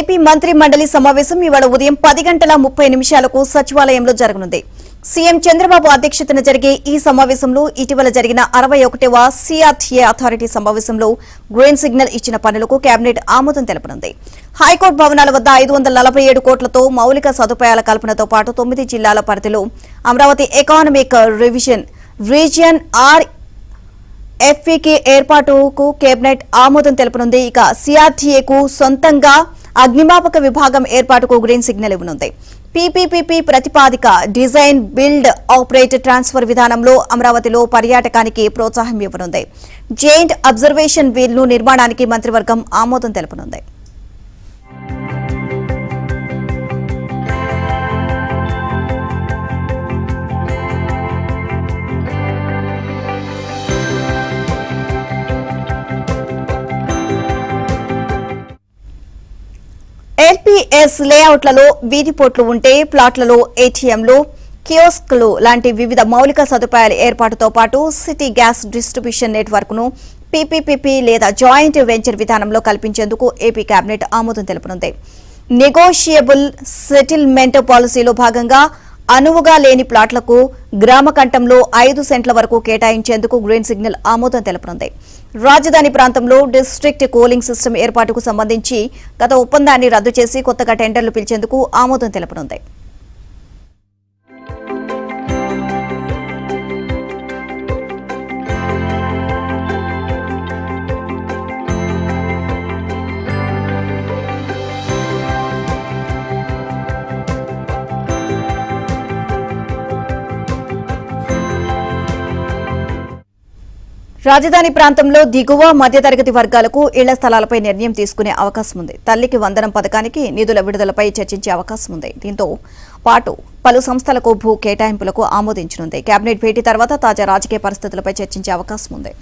AP మంత్రి మండలి సమావేశం ఇవాళ ఉదయం 10:30 సచివాలయంలో జరగనుంది. సీఎం చంద్రబాబు అధ్యక్షతన జరిగే ఈ సమావేశంలో ఇటీవల జరిగిన 61వ సిఆర్టీఏ అథారిటీ సమావేశంలో గ్రీన్ సిగ్నల్ ఇచ్చిన పనులకు కేబినెట్ ఆమోదం తెలపనుంది. హైకోర్టు భవనాల వద్ద 547 కోట్లతో మౌలిక సదుపాయాల కల్పనతో పాటు 9 జిల్లాల పరిధిలో అమరావతి ఎకానమిక్ రీజియన్ ఎఫ్ఈకి ఏర్పాటుకు కేబినెట్ ఆమోదం తెలపనుంది. ఇక సిఆర్టీఏకు సొంతంగా అగ్నిమాపక విభాగం ఏర్పాటుకు గ్రీన్ సిగ్నల్ ఇవ్వనుంది. పీపీపీ ప్రతిపాదిక డిజైన్ బిల్డ్ ఆపరేట్ ట్రాన్స్ఫర్ విధానంలో అమరావతిలో పర్యాటకానికి ప్రోత్సాహం ఇవ్వనుంది. జైంట్ అబ్జర్వేషన్ వీల్ను నిర్మాణానికి మంత్రివర్గం ఆమోదం తెలపనుంది. ఎల్పీఎస్ లేఅవుట్లలో వీధిపోట్లు ఉంటే ప్లాట్లలో ఏటీఎంలు, కియోస్క్లు లాంటి వివిధ మౌలిక సదుపాయాల ఏర్పాటుతో పాటు సిటీ గ్యాస్ డిస్ట్రిబ్యూషన్ నెట్వర్క్ ను పీపీపీ లేదా జాయింట్ వెంచర్ విధానంలో కల్పించేందుకు ఏపీ కేబినెట్ ఆమోదం తెలపనుంది. నెగోషియబుల్ సెటిల్మెంట్ పాలసీలో భాగంగా అనువుగా లేని ప్లాట్లకు గ్రామ కంఠంలో 5 సెంట్ల వరకు కేటాయించేందుకు గ్రీన్ సిగ్నల్ ఆమోదం తెలపనుంది. రాజధాని ప్రాంతంలో డిస్ట్రిక్ట్ కూలింగ్ సిస్టమ్ ఏర్పాటుకు సంబంధించి గత ఒప్పందాన్ని రద్దు చేసి కొత్తగా టెండర్లు పిలిచేందుకు ఆమోదం తెలపనుంది. రాజధాని ప్రాంతంలో దిగువ మధ్యతరగతి వర్గాలకు ఇళ్ల స్థలాలపై నిర్ణయం తీసుకునే అవకాశం ఉంది. తల్లికి వందనం పథకానికి నిధుల విడుదలపై చర్చించే అవకాశం ఉంది. దీంతో పాటు పలు సంస్థలకు భూ కేటాయింపులకు ఆమోదించనుంది. కేబినెట్ భేటీ తర్వాత తాజా రాజకీయ పరిస్థితులపై చర్చించే అవకాశం ఉంది.